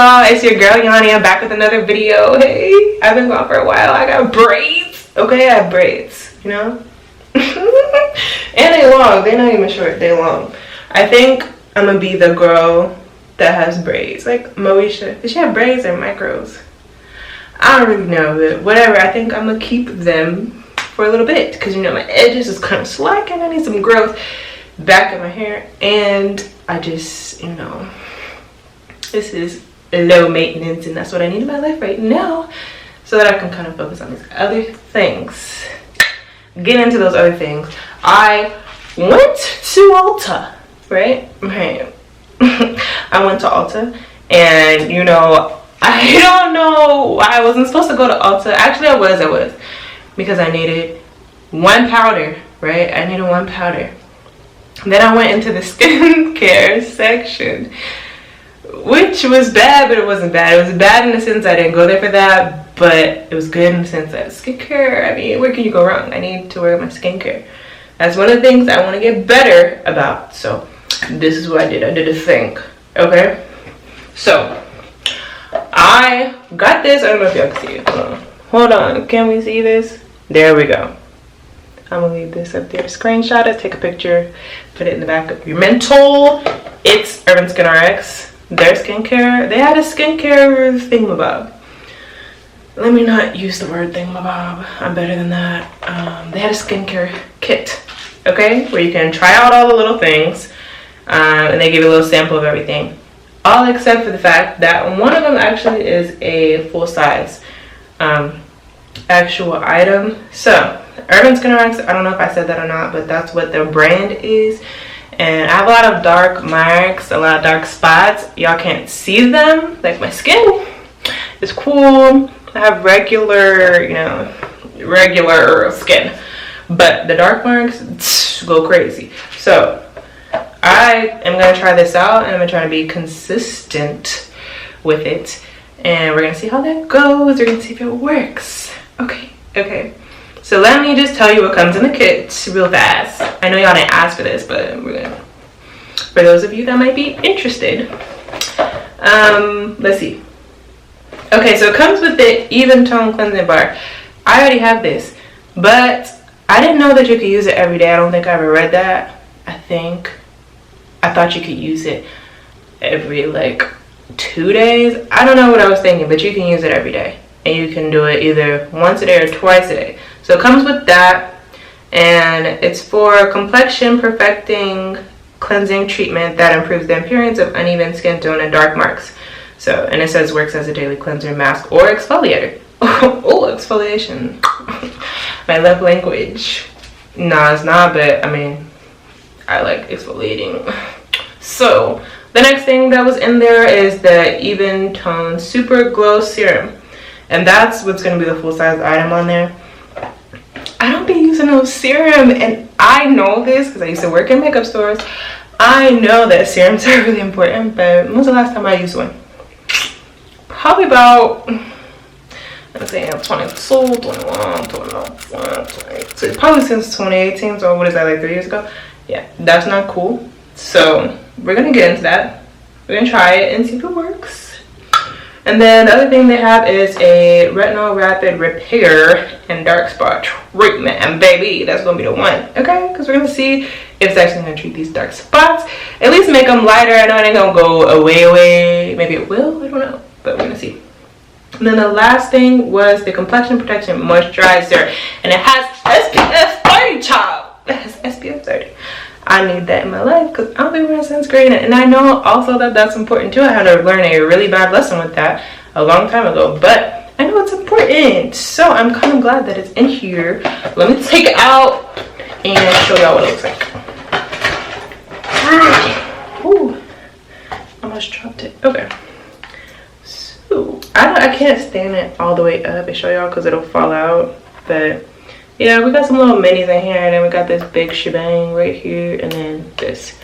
y'all? It's your girl Yanni. I'm back with another video. Hey, I've been gone for a while. I got braids. Okay, I have braids, you know? And they long. They're not even short. They're long. I think I'm gonna be the girl that has braids. Like Moesha. Does she have braids or micros? I don't really know, but whatever. I think I'm gonna keep them for a little bit because, you know, my edges is kind of slack and I need some growth back in my hair. And I just, you know, this is low maintenance and that's what I need in my life right now so that I can kind of focus on these other things. Get into those other things. I went to Ulta, right? I went to Ulta and, you know, I don't know why I wasn't supposed to go to Ulta. Actually, I was. Because I needed one powder, right? I needed one powder. Then I went into the skincare section, which was bad, but it wasn't bad. It was bad in the sense I didn't go there for that, but it was good in the sense that skincare, I mean, where can you go wrong? I need to wear my skincare. That's one of the things I want to get better about. So this is what I did. I did a thing, okay? So I got this. I don't know if y'all can see it. Hold on. Can we see this? There we go. I'm gonna leave this up there. Screenshot it, take a picture, put it in the back of your mental. It's Urban Skin RX. Their skincare. They had a skincare thingamabob. Let me not use the word thingamabob. I'm better than that. They had a skincare kit, okay, where you can try out all the little things, and they give you a little sample of everything. All except for the fact that one of them actually is a full size actual item. So Urban Skin RX, I don't know if I said that or not, but that's what their brand is. And I have a lot of dark marks, a lot of dark spots. Y'all can't see them. Like my skin is cool. I have regular, you know, regular skin. But the dark marks go crazy. So I am going to try this out and I'm going to try to be consistent with it. And we're going to see how that goes. We're going to see if it works. Okay. So let me just tell you what comes in the kit real fast. I know y'all didn't ask for this, but we're going to, for those of you that might be interested. Let's see. Okay, so it comes with the Even Tone Cleansing Bar. I already have this, but I didn't know that you could use it every day. I don't think I ever read that. I thought you could use it every like 2 days. I don't know what I was thinking, but you can use it every day. And you can do it either once a day or twice a day. So it comes with that. And it's for complexion perfecting cleansing treatment that improves the appearance of uneven skin tone and dark marks. So, and it says works as a daily cleanser, mask, or exfoliator. Oh, exfoliation. My love language. Nah, it's not, but I mean, I like exfoliating. So the next thing that was in there is the Even Tone Super Glow Serum. And that's what's going to be the full-size item on there. I don't be using no serum, and I know this because I used to work in makeup stores. I know that serums are really important, but when was the last time I used one? Probably about, let's say, 22, 21, 22, probably since 2018. So what is that, like 3 years ago? Yeah, that's not cool. So we're going to get into that. We're going to try it and see if it works. And then the other thing they have is a retinol rapid repair and dark spot treatment. And baby, that's going to be the one. Okay? Because we're going to see if it's actually going to treat these dark spots. At least make them lighter. I know it ain't going to go away. Maybe it will. I don't know. But we're going to see. And then the last thing was the Complexion Protection Moisturizer. And it has SPF 30, child. It has SPF 30. I need that in my life because I don't be wearing sunscreen, and I know also that that's important too. I had to learn a really bad lesson with that a long time ago, but I know it's important, so I'm kind of glad that it's in here. Let me take it out and show y'all what it looks like. Ooh, almost dropped it. Okay, so I can't stand it all the way up and show y'all because it'll fall out, but yeah, we got some little minis in here, and then we got this big shebang right here, and then this.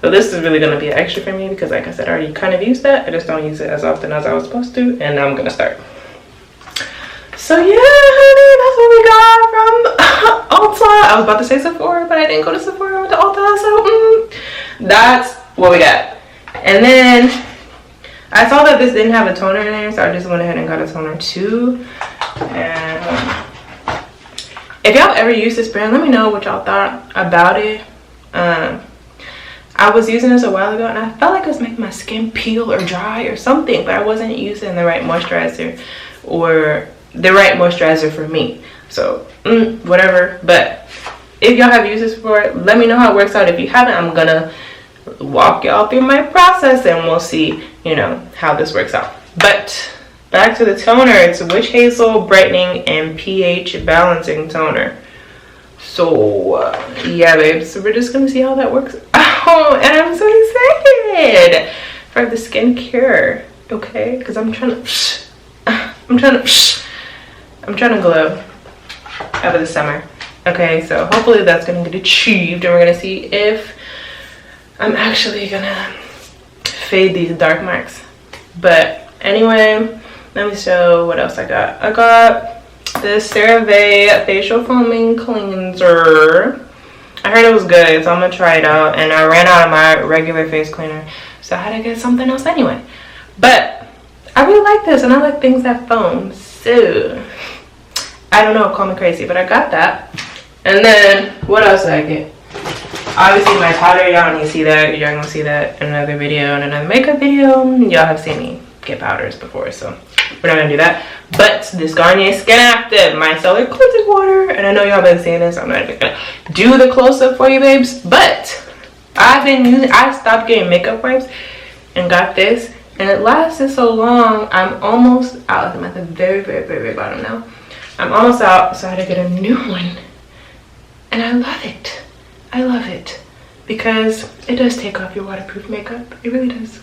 So this is really going to be extra for me because, like I said, I already kind of used that. I just don't use it as often as I was supposed to, and now I'm going to start. So yeah, honey, that's what we got from Ulta. I was about to say Sephora, but I didn't go to Sephora. I went to Ulta, so that's what we got. And then I saw that this didn't have a toner in there, so I just went ahead and got a toner too. And if y'all ever used this brand, let me know what y'all thought about it. I was using this a while ago and I felt like it was making my skin peel or dry or something, but I wasn't using the right moisturizer or the right moisturizer for me. So whatever. But if y'all have used this before, let me know how it works out. If you haven't, I'm gonna walk y'all through my process and we'll see, you know, how this works out. But back to the toner. It's Witch Hazel Brightening and pH Balancing Toner. So yeah, babes, so we're just gonna see how that works. Oh, and I'm so excited for the skincare, okay? Because I'm trying to glow over the summer. Okay, so hopefully that's gonna get achieved, and we're gonna see if I'm actually gonna fade these dark marks. But anyway, let me show what else I got. I got this CeraVe facial foaming cleanser. I heard it was good, so I'm gonna try it out. And I ran out of my regular face cleaner, so I had to get something else anyway. But I really like this, and I like things that foam. So I don't know, call me crazy, but I got that. And then what else did I get? Obviously my powder, y'all need to see that. Y'all gonna see that in another video, and another makeup video. Y'all have seen me get powders before, so we're not gonna do that. But this Garnier Skin Active Micellar Cleansing Water, and I know y'all been seeing this, so I'm not even gonna do the close-up for you, babes. But I stopped getting makeup wipes and got this, and it lasted so long. I'm almost out. I'm at the very, very, very, very bottom now. I'm almost out, so I had to get a new one, and I love it. I love it because it does take off your waterproof makeup. It really does,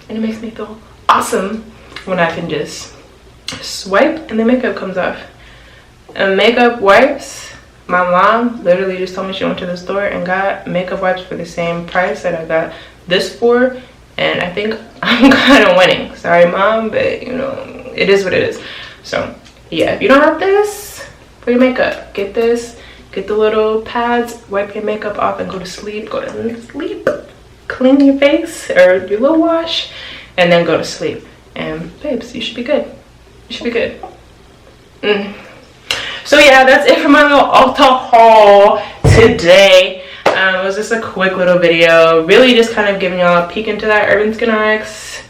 and it makes me feel awesome when I can just swipe and the makeup comes off. And makeup wipes, my mom literally just told me she went to the store and got makeup wipes for the same price that I got this for, and I think I'm kind of winning. Sorry, Mom, but you know, it is what it is. So yeah, if you don't have this for your makeup, get this. Get the little pads, wipe your makeup off and go to sleep. Go to sleep. Clean your face or your little wash, and then go to sleep. And babes, you should be good. You should be good. So yeah, that's it for my little Ulta haul today. It was just a quick little video, really just kind of giving y'all a peek into that Urban Skin RX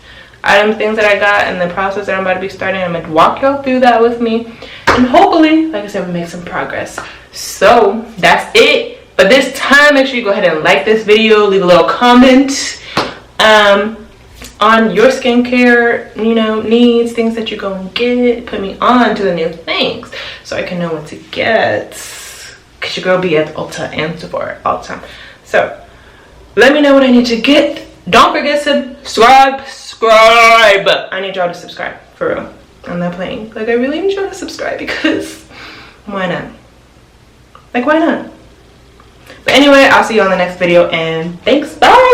item things that I got and the process that I'm about to be starting. I'm gonna walk y'all through that with me, and hopefully, like I said, we make some progress. So that's it. But this time, make sure you go ahead and like this video, leave a little comment on your skincare, you know, needs, things that you're going to get. Put me on to the new things so I can know what to get, because your girl be at Ulta and Sephora all the time. So let me know what I need to get. Don't forget to subscribe. I need y'all to subscribe, for real. I'm not playing. Like, I really need y'all to subscribe, because why not? Like, why not? But anyway, I'll see you on the next video, and thanks. Bye.